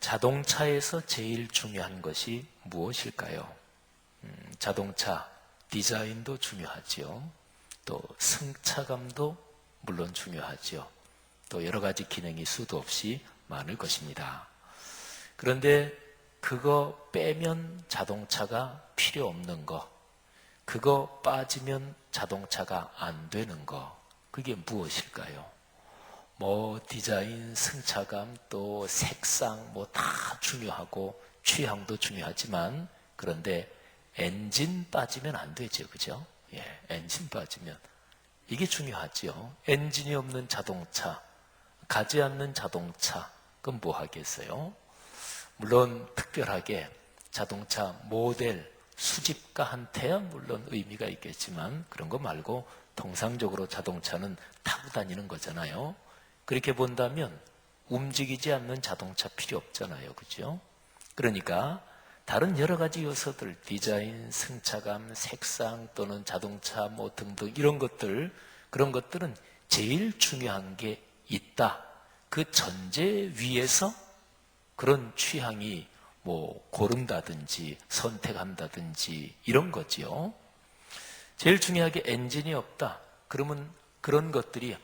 자동차에서 제일 중요한 것이 무엇일까요? 자동차 디자인도 중요하지요. 또 승차감도 물론 중요하지요. 또 여러 가지 기능이 수도 없이 많을 것입니다. 그런데 그거 빼면 자동차가 필요 없는 거, 그거 빠지면 자동차가 안 되는 거, 그게 무엇일까요? 디자인, 승차감, 또 색상 다 중요하고 취향도 중요하지만 그런데 엔진 빠지면 안 되죠. 그죠? 예, 엔진 빠지면 이게 중요하죠. 엔진이 없는 자동차, 가지 않는 자동차, 그럼 뭐 하겠어요? 물론 특별하게 자동차 모델 수집가한테야 물론 의미가 있겠지만 그런 거 말고 통상적으로 자동차는 타고 다니는 거잖아요. 그렇게 본다면 움직이지 않는 자동차 필요 없잖아요. 그죠? 그러니까 다른 여러 가지 요소들, 디자인, 승차감, 색상 또는 자동차 등등 이런 것들, 그런 것들은 제일 중요한 게 있다. 그 전제 위에서 그런 취향이 고른다든지 선택한다든지 이런 거지요. 제일 중요하게 엔진이 없다. 그러면 그런 것들이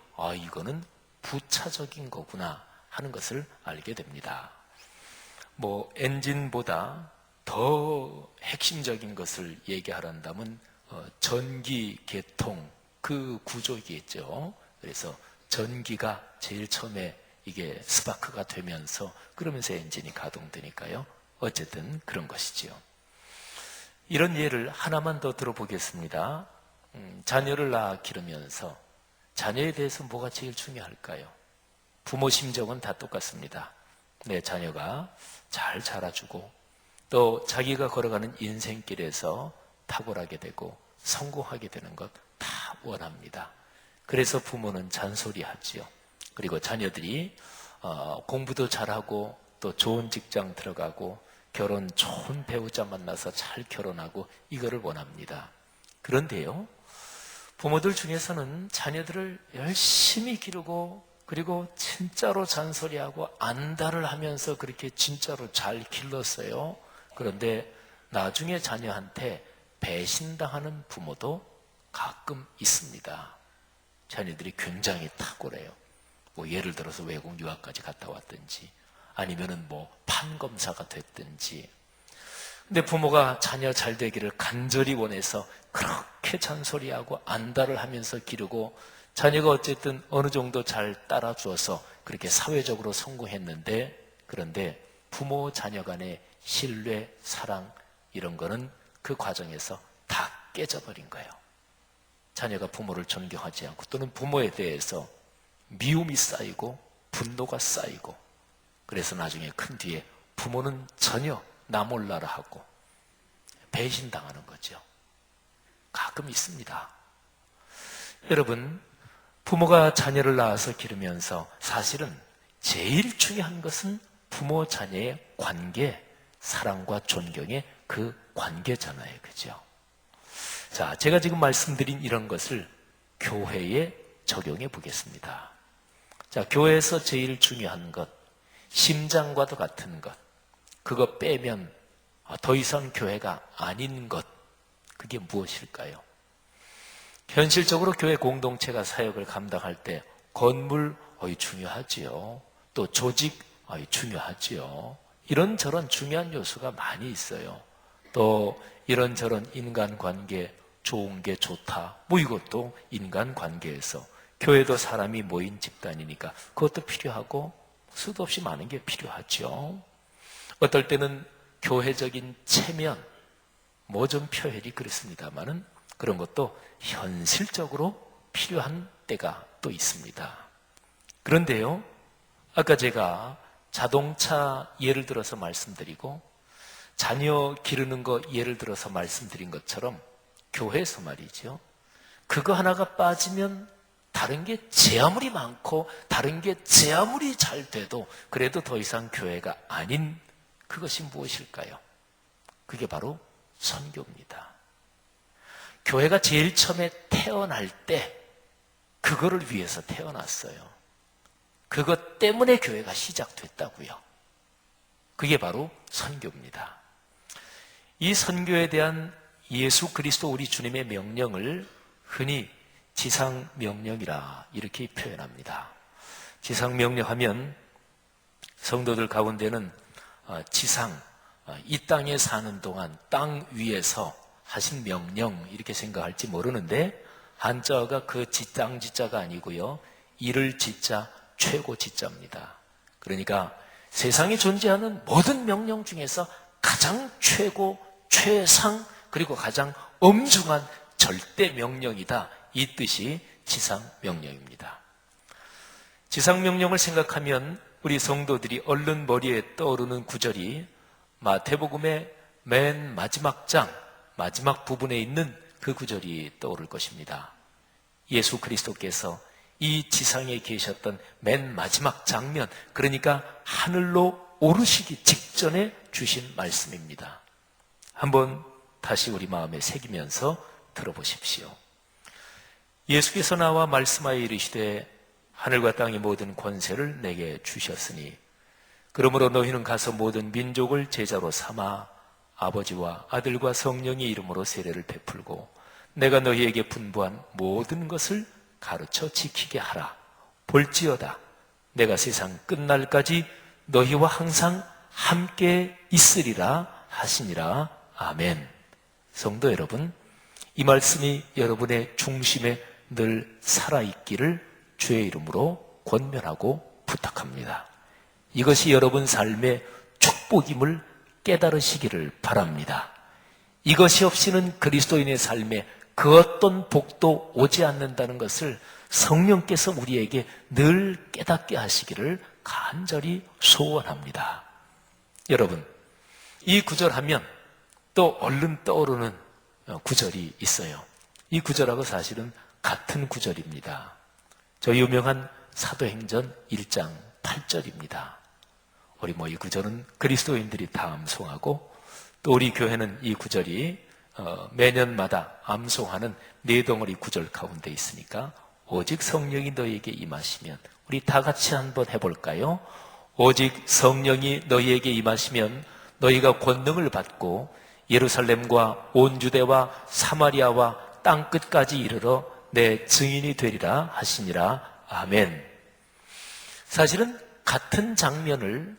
이거는 부차적인 거구나 하는 것을 알게 됩니다. 엔진보다 더 핵심적인 것을 얘기하란다면 전기, 계통 그 구조이겠죠. 그래서 전기가 제일 처음에 이게 스파크가 되면서 그러면서 엔진이 가동되니까요. 어쨌든 그런 것이지요. 이런 예를 하나만 더 들어보겠습니다. 자녀를 낳아 기르면서 자녀에 대해서 뭐가 제일 중요할까요? 부모 심정은 다 똑같습니다. 내 자녀가 잘 자라주고 또 자기가 걸어가는 인생길에서 탁월하게 되고 성공하게 되는 것 다 원합니다. 그래서 부모는 잔소리하지요. 그리고 자녀들이 공부도 잘하고 또 좋은 직장 들어가고 결혼 좋은 배우자 만나서 잘 결혼하고 이거를 원합니다. 그런데요, 부모들 중에서는 자녀들을 열심히 기르고 그리고 진짜로 잔소리하고 안달을 하면서 그렇게 진짜로 잘 길렀어요. 그런데 나중에 자녀한테 배신당하는 부모도 가끔 있습니다. 자녀들이 굉장히 탁월해요. 예를 들어서 외국 유학까지 갔다 왔든지 아니면은 판검사가 됐든지. 근데 부모가 자녀 잘 되기를 간절히 원해서 그렇게 잔소리하고 안달을 하면서 기르고 자녀가 어쨌든 어느 정도 잘 따라주어서 그렇게 사회적으로 성공했는데, 그런데 부모 자녀 간의 신뢰, 사랑 이런 거는 그 과정에서 다 깨져버린 거예요. 자녀가 부모를 존경하지 않고 또는 부모에 대해서 미움이 쌓이고 분노가 쌓이고, 그래서 나중에 큰 뒤에 부모는 전혀 나 몰라라 하고 배신당하는 거죠. 가끔 있습니다. 여러분, 부모가 자녀를 낳아서 기르면서 사실은 제일 중요한 것은 부모 자녀의 관계, 사랑과 존경의 그 관계잖아요. 그죠? 자, 제가 지금 말씀드린 이런 것을 교회에 적용해 보겠습니다. 자, 교회에서 제일 중요한 것, 심장과도 같은 것, 그거 빼면 더 이상 교회가 아닌 것, 그게 무엇일까요? 현실적으로 교회 공동체가 사역을 감당할 때 건물 중요하지요. 또 조직 중요하지요. 이런저런 중요한 요소가 많이 있어요. 또 이런저런 인간관계, 좋은 게 좋다. 이것도 인간관계에서 교회도 사람이 모인 집단이니까 그것도 필요하고 수도 없이 많은 게 필요하죠. 어떨 때는 교회적인 체면, 좀 표현이 그렇습니다만은 그런 것도 현실적으로 필요한 때가 또 있습니다. 그런데요, 아까 제가 자동차 예를 들어서 말씀드리고 자녀 기르는 거 예를 들어서 말씀드린 것처럼 교회에서 말이죠, 그거 하나가 빠지면 다른 게 제 아무리 많고 다른 게 제 아무리 잘 돼도 그래도 더 이상 교회가 아닌 그것이 무엇일까요? 그게 바로 선교입니다. 교회가 제일 처음에 태어날 때 그거를 위해서 태어났어요. 그것 때문에 교회가 시작됐다고요. 그게 바로 선교입니다. 이 선교에 대한 예수 그리스도 우리 주님의 명령을 흔히 지상명령이라 이렇게 표현합니다. 지상명령하면 성도들 가운데는 지상, 이 땅에 사는 동안 땅 위에서 하신 명령 이렇게 생각할지 모르는데, 한자어가 그 땅 지자가 아니고요, 이를 지자 최고 지자입니다. 그러니까 세상에 존재하는 모든 명령 중에서 가장 최고, 최상, 그리고 가장 엄중한 절대 명령이다, 이 뜻이 지상명령입니다. 지상명령을 생각하면 우리 성도들이 얼른 머리에 떠오르는 구절이 마태복음의 맨 마지막 장, 마지막 부분에 있는 그 구절이 떠오를 것입니다. 예수 그리스도께서 이 지상에 계셨던 맨 마지막 장면, 그러니까 하늘로 오르시기 직전에 주신 말씀입니다. 한번 다시 우리 마음에 새기면서 들어보십시오. 예수께서 나와 말씀하여 이르시되 하늘과 땅의 모든 권세를 내게 주셨으니 그러므로 너희는 가서 모든 민족을 제자로 삼아 아버지와 아들과 성령의 이름으로 세례를 베풀고 내가 너희에게 분부한 모든 것을 가르쳐 지키게 하라. 볼지어다 내가 세상 끝날까지 너희와 항상 함께 있으리라 하시니라. 아멘. 성도 여러분, 이 말씀이 여러분의 중심에 늘 살아있기를 주의 이름으로 권면하고 부탁합니다. 이것이 여러분 삶의 축복임을 깨달으시기를 바랍니다. 이것이 없이는 그리스도인의 삶에 그 어떤 복도 오지 않는다는 것을 성령께서 우리에게 늘 깨닫게 하시기를 간절히 소원합니다. 여러분, 이 구절 하면 또 얼른 떠오르는 구절이 있어요. 이 구절하고 사실은 같은 구절입니다. 저 유명한 사도행전 1장 8절입니다. 우리 이 구절은 그리스도인들이 다 암송하고 또 우리 교회는 이 구절이 매년마다 암송하는 네 덩어리 구절 가운데 있으니까 오직 성령이 너희에게 임하시면, 우리 다 같이 한번 해볼까요? 오직 성령이 너희에게 임하시면 너희가 권능을 받고 예루살렘과 온 유대와 사마리아와 땅끝까지 이르러 내 증인이 되리라 하시니라. 아멘. 사실은 같은 장면을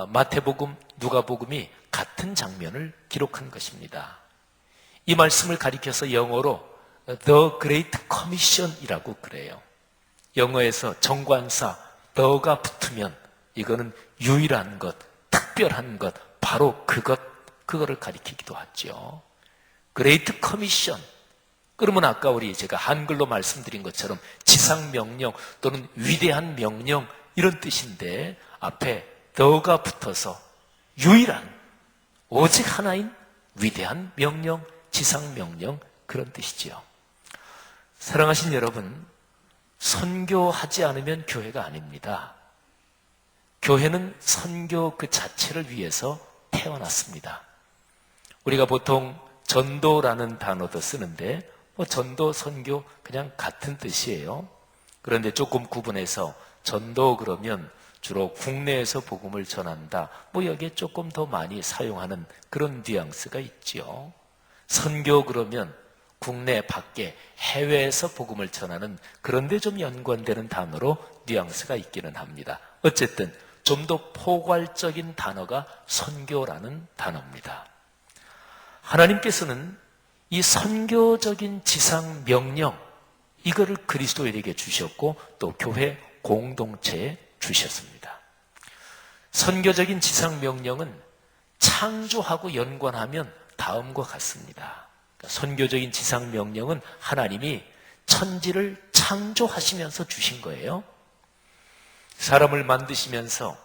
마태복음, 누가복음이 같은 장면을 기록한 것입니다. 이 말씀을 가리켜서 영어로 The Great Commission이라고 그래요. 영어에서 정관사 the가 붙으면 이거는 유일한 것, 특별한 것, 바로 그거를 가리키기도 하죠. Great Commission. 그러면 아까 제가 한글로 말씀드린 것처럼 지상명령 또는 위대한 명령 이런 뜻인데 앞에 the가 붙어서 유일한, 오직 하나인 위대한 명령, 지상명령, 그런 뜻이지요. 사랑하신 여러분, 선교하지 않으면 교회가 아닙니다. 교회는 선교 그 자체를 위해서 태어났습니다. 우리가 보통 전도라는 단어도 쓰는데 전도, 선교 그냥 같은 뜻이에요. 그런데 조금 구분해서 전도 그러면 주로 국내에서 복음을 전한다, 여기에 조금 더 많이 사용하는 그런 뉘앙스가 있죠. 선교 그러면 국내 밖에 해외에서 복음을 전하는, 그런데 좀 연관되는 단어로 뉘앙스가 있기는 합니다. 어쨌든 좀 더 포괄적인 단어가 선교라는 단어입니다. 하나님께서는 이 선교적인 지상 명령, 이거를 그리스도인에게 주셨고 또 교회 공동체에 주셨습니다. 선교적인 지상 명령은 창조하고 연관하면 다음과 같습니다. 그러니까 선교적인 지상 명령은 하나님이 천지를 창조하시면서 주신 거예요. 사람을 만드시면서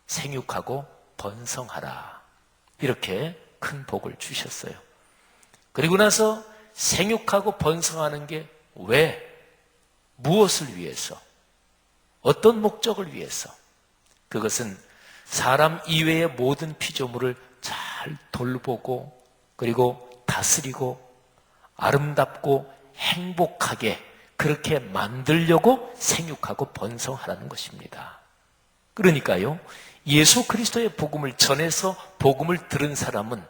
생육하고 번성하라, 이렇게 큰 복을 주셨어요. 그리고 나서 생육하고 번성하는 게 왜, 무엇을 위해서, 어떤 목적을 위해서? 그것은 사람 이외의 모든 피조물을 잘 돌보고 그리고 다스리고 아름답고 행복하게 그렇게 만들려고 생육하고 번성하라는 것입니다. 그러니까요, 예수 그리스도의 복음을 전해서 복음을 들은 사람은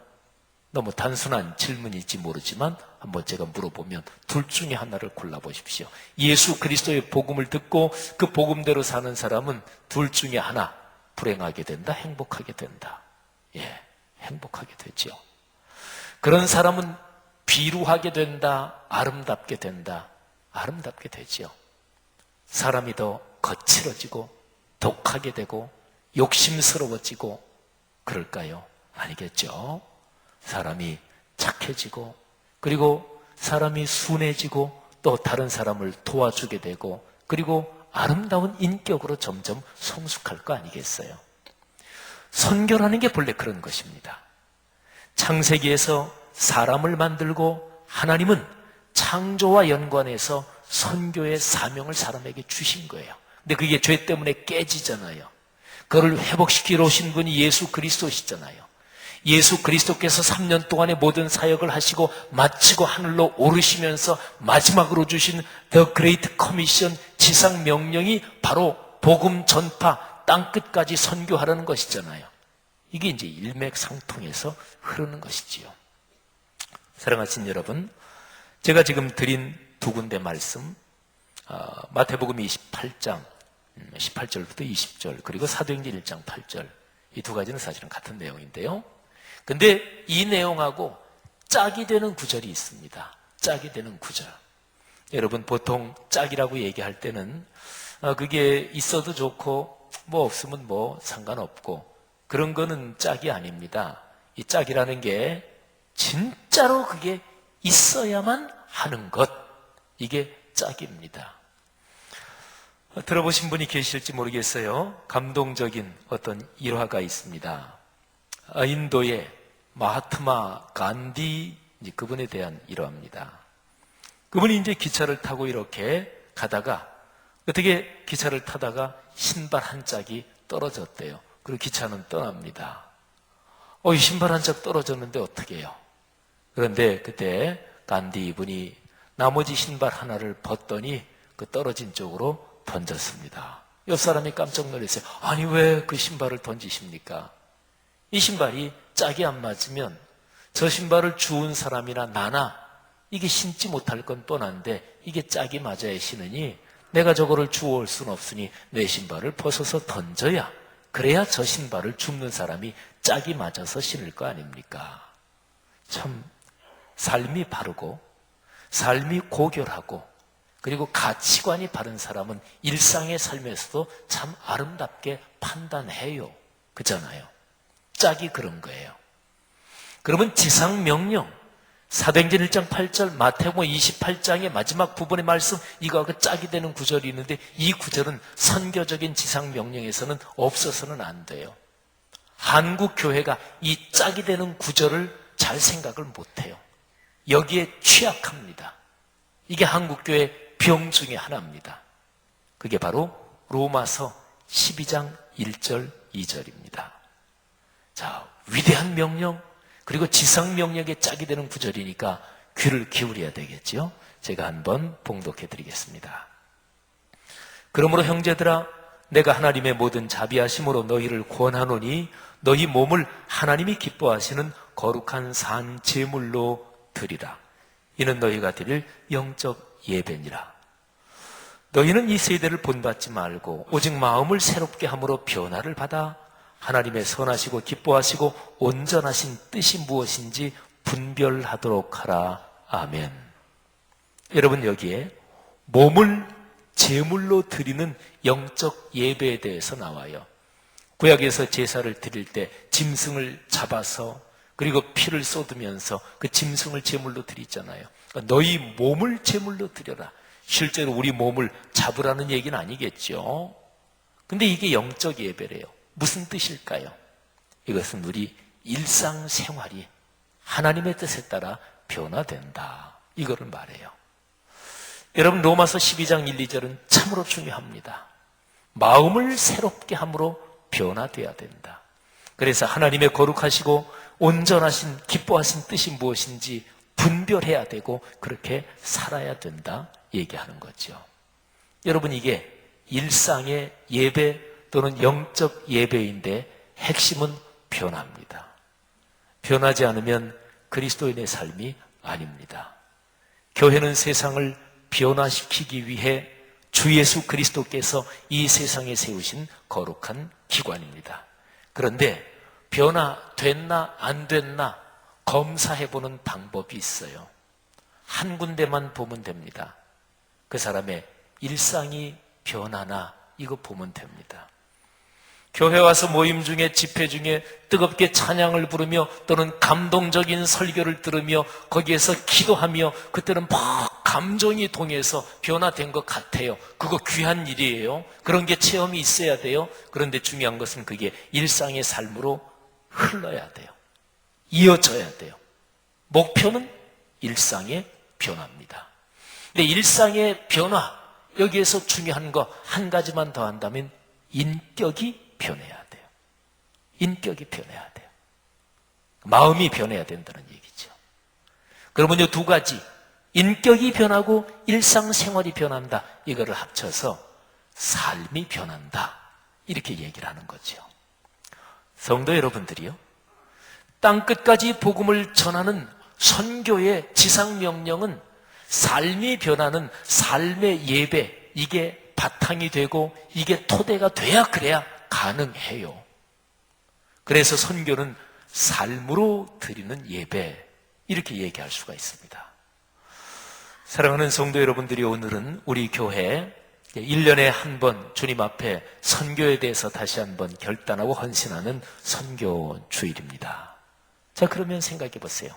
너무 단순한 질문일지 모르지만 한번 제가 물어보면 둘 중에 하나를 골라보십시오. 예수 그리스도의 복음을 듣고 그 복음대로 사는 사람은 둘 중에 하나, 불행하게 된다, 행복하게 된다. 예, 행복하게 되죠. 그런 사람은 비루하게 된다, 아름답게 된다, 아름답게 되죠. 사람이 더 거칠어지고 독하게 되고 욕심스러워지고 그럴까요? 아니겠죠. 사람이 착해지고 그리고 사람이 순해지고 또 다른 사람을 도와주게 되고 그리고 아름다운 인격으로 점점 성숙할 거 아니겠어요? 선교라는 게 본래 그런 것입니다. 창세기에서 사람을 만들고 하나님은 창조와 연관해서 선교의 사명을 사람에게 주신 거예요. 근데 그게 죄 때문에 깨지잖아요. 그걸 회복시키러 오신 분이 예수 그리스도시잖아요. 예수 그리스도께서 3년 동안의 모든 사역을 하시고 마치고 하늘로 오르시면서 마지막으로 주신 The Great Commission 지상 명령이 바로 복음 전파, 땅끝까지 선교하라는 것이잖아요. 이게 이제 일맥상통해서 흐르는 것이지요. 사랑하신 여러분, 제가 지금 드린 두 군데 말씀, 마태복음 28장 18절부터 20절 그리고 사도행전 1장 8절 이 두 가지는 사실은 같은 내용인데요. 근데 이 내용하고 짝이 되는 구절이 있습니다. 짝이 되는 구절. 여러분 보통 짝이라고 얘기할 때는 그게 있어도 좋고 뭐 없으면 뭐 상관없고 그런 거는 짝이 아닙니다. 이 짝이라는 게 진짜로 그게 있어야만 하는 것, 이게 짝입니다. 들어보신 분이 계실지 모르겠어요. 감동적인 어떤 일화가 있습니다. 인도의 마하트마 간디, 그분에 대한 일화입니다. 그분이 이제 기차를 타고 이렇게 가다가 어떻게 기차를 타다가 신발 한 짝이 떨어졌대요. 그리고 기차는 떠납니다. 이 신발 한 짝 떨어졌는데 어떻게 해요? 그런데 그때 간디 이분이 나머지 신발 하나를 벗더니 그 떨어진 쪽으로 던졌습니다. 옆 사람이 깜짝 놀랐어요. 아니 왜 그 신발을 던지십니까? 이 신발이 짝이 안 맞으면 저 신발을 주운 사람이나 나나 이게 신지 못할 건 뻔한데 이게 짝이 맞아야 신으니 내가 저거를 주워올 수는 없으니 내 신발을 벗어서 던져야 그래야 저 신발을 줍는 사람이 짝이 맞아서 신을 거 아닙니까? 참 삶이 바르고 삶이 고결하고 그리고 가치관이 바른 사람은 일상의 삶에서도 참 아름답게 판단해요. 그잖아요. 짝이 그런 거예요. 그러면 지상명령, 사도행전 1장 8절, 마태복음 28장의 마지막 부분의 말씀, 이거하고 짝이 되는 구절이 있는데 이 구절은 선교적인 지상명령에서는 없어서는 안 돼요. 한국 교회가 이 짝이 되는 구절을 잘 생각을 못해요. 여기에 취약합니다. 이게 한국교회 병 중에 하나입니다. 그게 바로 로마서 12장 1절 2절입니다. 자, 위대한 명령 그리고 지상명령에 짝이 되는 구절이니까 귀를 기울여야 되겠죠. 제가 한번 봉독해 드리겠습니다. 그러므로 형제들아 내가 하나님의 모든 자비하심으로 너희를 권하노니 너희 몸을 하나님이 기뻐하시는 거룩한 산 제물로 드리라. 이는 너희가 드릴 영적 예배니라. 너희는 이 세대를 본받지 말고 오직 마음을 새롭게 함으로 변화를 받아 하나님의 선하시고 기뻐하시고 온전하신 뜻이 무엇인지 분별하도록 하라. 아멘. 여러분 여기에 몸을 제물로 드리는 영적 예배에 대해서 나와요. 구약에서 제사를 드릴 때 짐승을 잡아서 그리고 피를 쏟으면서 그 짐승을 제물로 드리잖아요. 그러니까 너희 몸을 제물로 드려라. 실제로 우리 몸을 잡으라는 얘기는 아니겠죠. 근데 이게 영적 예배래요. 무슨 뜻일까요? 이것은 우리 일상생활이 하나님의 뜻에 따라 변화된다. 이거를 말해요. 여러분 로마서 12장 1, 2절은 참으로 중요합니다. 마음을 새롭게 함으로 변화돼야 된다. 그래서 하나님의 거룩하시고 온전하신 기뻐하신 뜻이 무엇인지 분별해야 되고 그렇게 살아야 된다 얘기하는 거죠. 여러분 이게 일상의 예배 또는 영적 예배인데 핵심은 변화입니다. 변하지 않으면 그리스도인의 삶이 아닙니다. 교회는 세상을 변화시키기 위해 주 예수 그리스도께서 이 세상에 세우신 거룩한 기관입니다. 그런데 변화됐나 안 됐나 검사해보는 방법이 있어요. 한 군데만 보면 됩니다. 그 사람의 일상이 변하나 이거 보면 됩니다. 교회 와서 모임 중에 집회 중에 뜨겁게 찬양을 부르며 또는 감동적인 설교를 들으며 거기에서 기도하며 그때는 막 감정이 동해서 변화된 것 같아요. 그거 귀한 일이에요. 그런 게 체험이 있어야 돼요. 그런데 중요한 것은 그게 일상의 삶으로 흘러야 돼요. 이어져야 돼요. 목표는 일상의 변화입니다. 근데 일상의 변화, 여기에서 중요한 거 한 가지만 더 한다면 인격이 변해야 돼요. 인격이 변해야 돼요. 마음이 변해야 된다는 얘기죠. 그러면 이 두 가지, 인격이 변하고 일상생활이 변한다. 이거를 합쳐서 삶이 변한다. 이렇게 얘기를 하는 거죠. 성도 여러분들이요, 땅끝까지 복음을 전하는 선교의 지상명령은 삶이 변하는 삶의 예배, 이게 바탕이 되고 이게 토대가 돼야 그래야 가능해요. 그래서 선교는 삶으로 드리는 예배, 이렇게 얘기할 수가 있습니다. 사랑하는 성도 여러분들이, 오늘은 우리 교회 1년에 한 번 주님 앞에 선교에 대해서 다시 한번 결단하고 헌신하는 선교 주일입니다. 자, 그러면 생각해 보세요.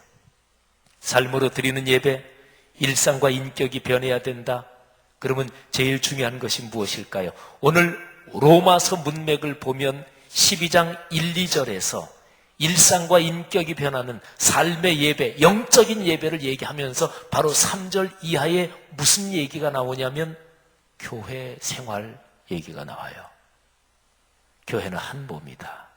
삶으로 드리는 예배, 일상과 인격이 변해야 된다. 그러면 제일 중요한 것이 무엇일까요? 오늘 로마서 문맥을 보면 12장 1, 2절에서 일상과 인격이 변하는 삶의 예배, 영적인 예배를 얘기하면서 바로 3절 이하에 무슨 얘기가 나오냐면 교회 생활 얘기가 나와요. 교회는 한 몸이다.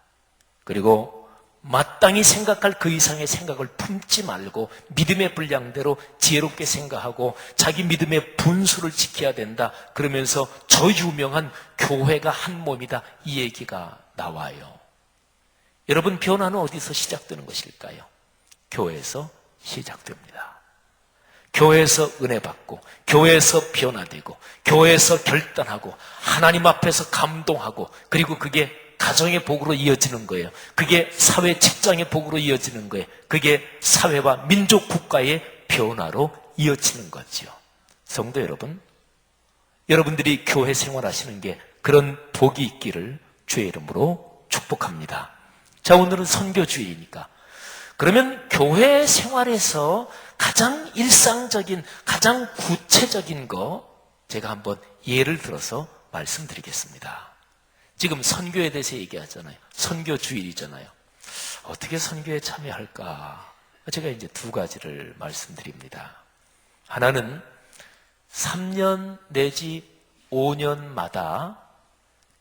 그리고 마땅히 생각할 그 이상의 생각을 품지 말고 믿음의 분량대로 지혜롭게 생각하고 자기 믿음의 분수를 지켜야 된다. 그러면서 저 유명한 교회가 한 몸이다. 이 얘기가 나와요. 여러분, 변화는 어디서 시작되는 것일까요? 교회에서 시작됩니다. 교회에서 은혜 받고, 교회에서 변화되고, 교회에서 결단하고, 하나님 앞에서 감동하고, 그리고 그게 가정의 복으로 이어지는 거예요. 그게 사회 직장의 복으로 이어지는 거예요. 그게 사회와 민족 국가의 변화로 이어지는 거죠. 성도 여러분, 여러분들이 교회 생활하시는 게 그런 복이 있기를 주의 이름으로 축복합니다. 자, 오늘은 선교주의니까, 그러면 교회 생활에서 가장 일상적인, 가장 구체적인 거 제가 한번 예를 들어서 말씀드리겠습니다. 지금 선교에 대해서 얘기하잖아요. 선교주일이잖아요. 어떻게 선교에 참여할까? 제가 이제 두 가지를 말씀드립니다. 하나는 3년 내지 5년마다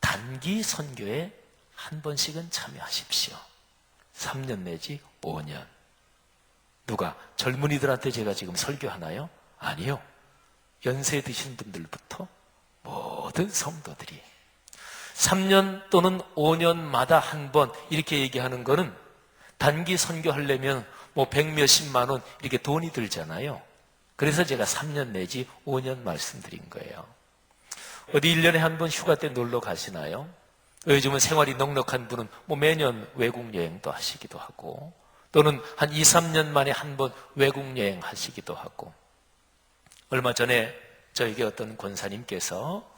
단기 선교에 한 번씩은 참여하십시오. 3년 내지 5년. 누가? 젊은이들한테 제가 지금 설교하나요? 아니요. 연세 드신 분들부터 모든 성도들이 3년 또는 5년마다 한 번 이렇게 얘기하는 거는 단기 선교하려면 뭐 100몇십만 원 이렇게 돈이 들잖아요. 그래서 제가 3년 내지 5년 말씀드린 거예요. 어디 1년에 한 번 휴가 때 놀러 가시나요? 요즘은 생활이 넉넉한 분은 뭐 매년 외국 여행도 하시기도 하고, 또는 한 2, 3년 만에 한 번 외국 여행 하시기도 하고. 얼마 전에 저에게 어떤 권사님께서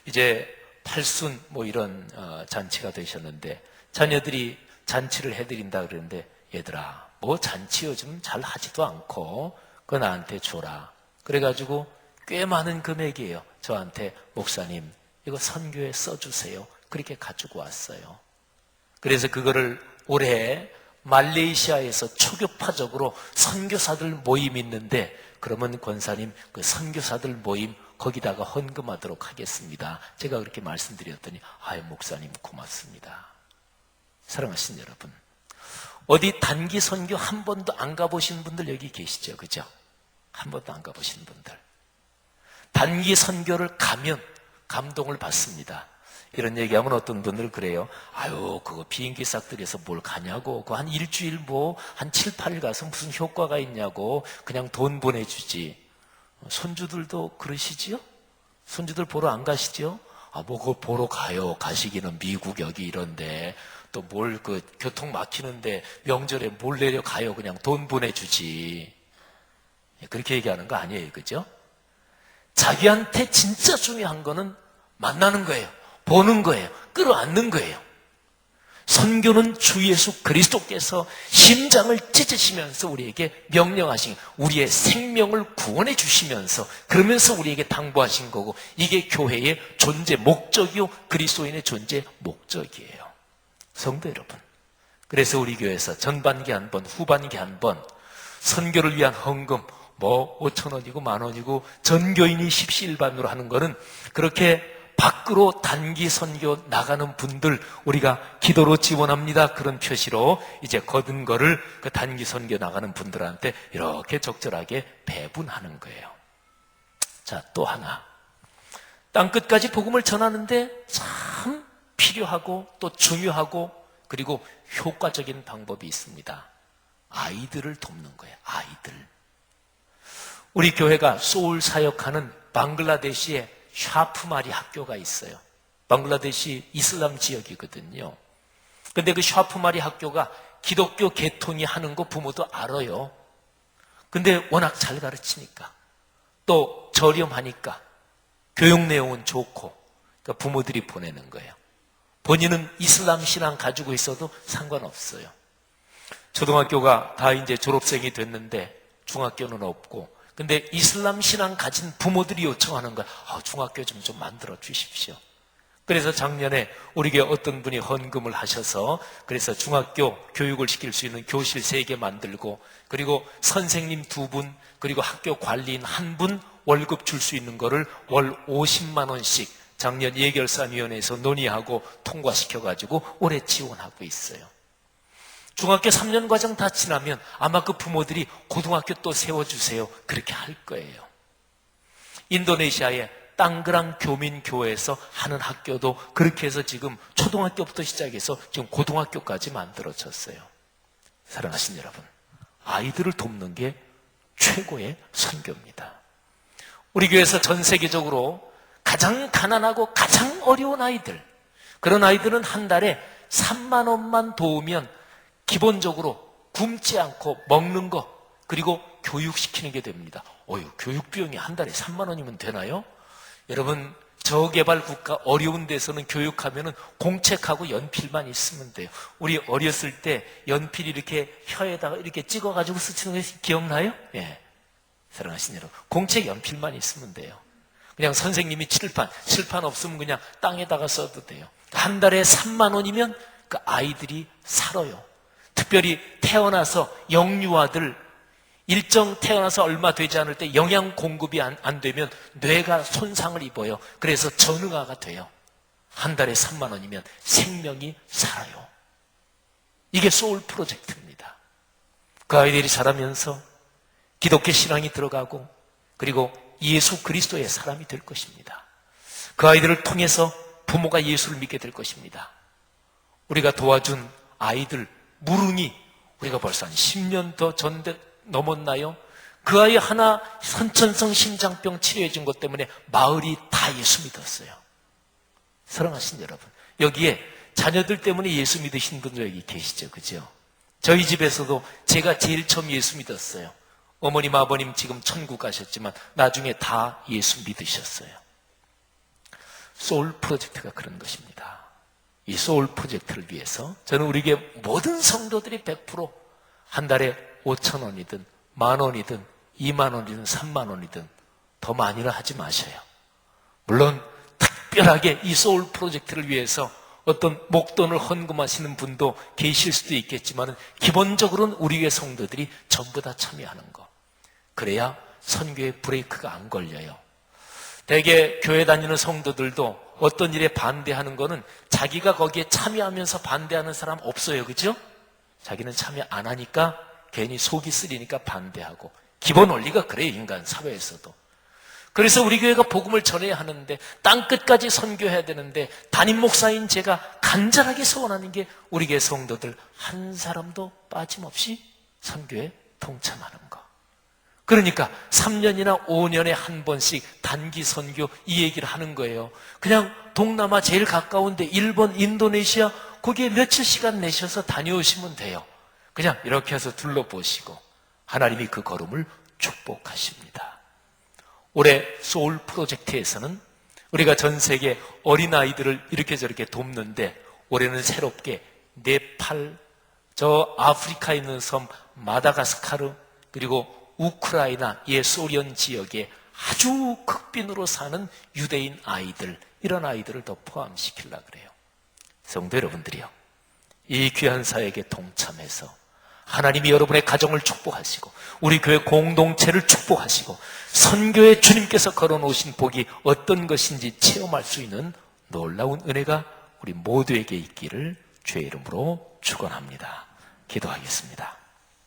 이제 팔순 뭐 이런 잔치가 되셨는데 자녀들이 잔치를 해드린다 그러는데, 얘들아 뭐 잔치 요즘 잘 하지도 않고 그거 나한테 줘라. 그래가지고 꽤 많은 금액이에요. 저한테 목사님 이거 선교에 써주세요. 그렇게 가지고 왔어요. 그래서 그거를 올해 말레이시아에서 초교파적으로 선교사들 모임 있는데, 그러면 권사님 그 선교사들 모임 거기다가 헌금하도록 하겠습니다. 제가 그렇게 말씀드렸더니 아유 목사님 고맙습니다. 사랑하신 여러분, 어디 단기 선교 한 번도 안 가보신 분들 여기 계시죠? 그죠? 한 번도 안 가보신 분들, 단기 선교를 가면 감동을 받습니다. 이런 얘기하면 어떤 분들은 그래요. 아유, 그거 비행기 싹들여서 뭘 가냐고. 그거 한 일주일 한 7, 8일 가서 무슨 효과가 있냐고. 그냥 돈 보내주지. 손주들도 그러시지요? 손주들 보러 안 가시죠? 뭐 그거 보러 가요. 가시기는 미국 여기 이런데. 또 뭘 교통 막히는데 명절에 뭘 내려가요. 그냥 돈 보내주지. 그렇게 얘기하는 거 아니에요. 그죠? 자기한테 진짜 중요한 거는 만나는 거예요. 보는 거예요. 끌어안는 거예요. 선교는 주 예수 그리스도께서 심장을 찢으시면서 우리에게 명령하신, 우리의 생명을 구원해 주시면서 그러면서 우리에게 당부하신 거고, 이게 교회의 존재 목적이요 그리스도인의 존재 목적이에요. 성도 여러분, 그래서 우리 교회에서 전반기 한 번, 후반기 한 번 선교를 위한 헌금 5,000원이고 10,000원이고 전교인이 십시일반으로 하는 거는 그렇게 밖으로 단기 선교 나가는 분들 우리가 기도로 지원합니다. 그런 표시로 이제 거둔 거를 그 단기 선교 나가는 분들한테 이렇게 적절하게 배분하는 거예요. 자, 또 하나. 땅끝까지 복음을 전하는데 참 필요하고 또 중요하고 그리고 효과적인 방법이 있습니다. 아이들을 돕는 거예요. 아이들. 우리 교회가 소울 사역하는 방글라데시에 샤프마리 학교가 있어요. 방글라데시 이슬람 지역이거든요. 근데 그 샤프마리 학교가 기독교 계통이 하는 거 부모도 알아요. 근데 워낙 잘 가르치니까 또 저렴하니까 교육 내용은 좋고 그러니까 부모들이 보내는 거예요. 본인은 이슬람 신앙 가지고 있어도 상관없어요. 초등학교가 다 이제 졸업생이 됐는데 중학교는 없고, 근데 이슬람 신앙 가진 부모들이 요청하는 거야. 중학교 좀 만들어 주십시오. 그래서 작년에 우리 교회 어떤 분이 헌금을 하셔서 그래서 중학교 교육을 시킬 수 있는 교실 3개 만들고, 그리고 선생님 2분, 그리고 학교 관리인 1분 월급 줄 수 있는 거를 월 50만 원씩 작년 예결산위원회에서 논의하고 통과시켜가지고 올해 지원하고 있어요. 중학교 3년 과정 다 지나면 아마 그 부모들이 고등학교 또 세워주세요. 그렇게 할 거예요. 인도네시아의 땅그랑 교민교회에서 하는 학교도 그렇게 해서 지금 초등학교부터 시작해서 지금 고등학교까지 만들어졌어요. 사랑하신 여러분, 아이들을 돕는 게 최고의 선교입니다. 우리 교회에서 전 세계적으로 가장 가난하고 가장 어려운 아이들, 그런 아이들은 한 달에 3만 원만 도우면 기본적으로 굶지 않고 먹는 거, 그리고 교육시키는 게 됩니다. 교육 비용이 한 달에 3만 원이면 되나요? 여러분, 저개발 국가 어려운 데서는 교육하면은 공책하고 연필만 있으면 돼요. 우리 어렸을 때 연필 이렇게 혀에다가 이렇게 찍어가지고 쓰시는 거 기억나요? 예. 사랑하신 여러분, 공책 연필만 있으면 돼요. 그냥 선생님이 칠판 없으면 그냥 땅에다가 써도 돼요. 한 달에 3만 원이면 그 아이들이 살아요. 특별히 태어나서 영유아들, 일정 태어나서 얼마 되지 않을 때 영양 공급이 안 되면 뇌가 손상을 입어요. 그래서 전응아가 돼요. 한 달에 3만 원이면 생명이 살아요. 이게 소울 프로젝트입니다. 그 아이들이 자라면서 기독교 신앙이 들어가고 그리고 예수 그리스도의 사람이 될 것입니다. 그 아이들을 통해서 부모가 예수를 믿게 될 것입니다. 우리가 도와준 아이들 무릉이 우리가 벌써 한 10년 더 넘었나요? 그 아이 하나 선천성 심장병 치료해 준 것 때문에 마을이 다 예수 믿었어요. 사랑하신 여러분, 여기에 자녀들 때문에 예수 믿으신 분들 여기 계시죠, 그죠? 저희 집에서도 제가 제일 처음 예수 믿었어요. 어머님, 아버님 지금 천국 가셨지만 나중에 다 예수 믿으셨어요. 소울 프로젝트가 그런 것입니다. 이 소울 프로젝트를 위해서 저는 우리 교회 모든 성도들이 100% 한 달에 5,000원이든 10,000원이든 20,000원이든 30,000원이든 더 많이는 하지 마셔요. 물론 특별하게 이 소울 프로젝트를 위해서 어떤 목돈을 헌금하시는 분도 계실 수도 있겠지만 기본적으로는 우리 교회 성도들이 전부 다 참여하는 거. 그래야 선교의 브레이크가 안 걸려요. 대개 교회 다니는 성도들도 어떤 일에 반대하는 거는 자기가 거기에 참여하면서 반대하는 사람 없어요. 그죠? 자기는 참여 안 하니까 괜히 속이 쓰리니까 반대하고. 기본 원리가 그래요. 인간 사회에서도. 그래서 우리 교회가 복음을 전해야 하는데, 땅끝까지 선교해야 되는데, 담임 목사인 제가 간절하게 소원하는 게 우리 교회 성도들 한 사람도 빠짐없이 선교에 동참하는 거. 그러니까 3년이나 5년에 한 번씩 단기 선교 이 얘기를 하는 거예요. 그냥 동남아 제일 가까운데 일본, 인도네시아 거기에 며칠 시간 내셔서 다녀오시면 돼요. 그냥 이렇게 해서 둘러보시고 하나님이 그 걸음을 축복하십니다. 올해 소울 프로젝트에서는 우리가 전 세계 어린아이들을 이렇게 저렇게 돕는데, 올해는 새롭게 네팔, 저 아프리카에 있는 섬 마다가스카르, 그리고 우크라이나, 소련 지역에 아주 극빈으로 사는 유대인 아이들, 이런 아이들을 더 포함시키려고 그래요. 성도 여러분들이요, 이 귀한 사역에 동참해서 하나님이 여러분의 가정을 축복하시고 우리 교회 공동체를 축복하시고 선교에 주님께서 걸어놓으신 복이 어떤 것인지 체험할 수 있는 놀라운 은혜가 우리 모두에게 있기를 주의 이름으로 축원합니다. 기도하겠습니다.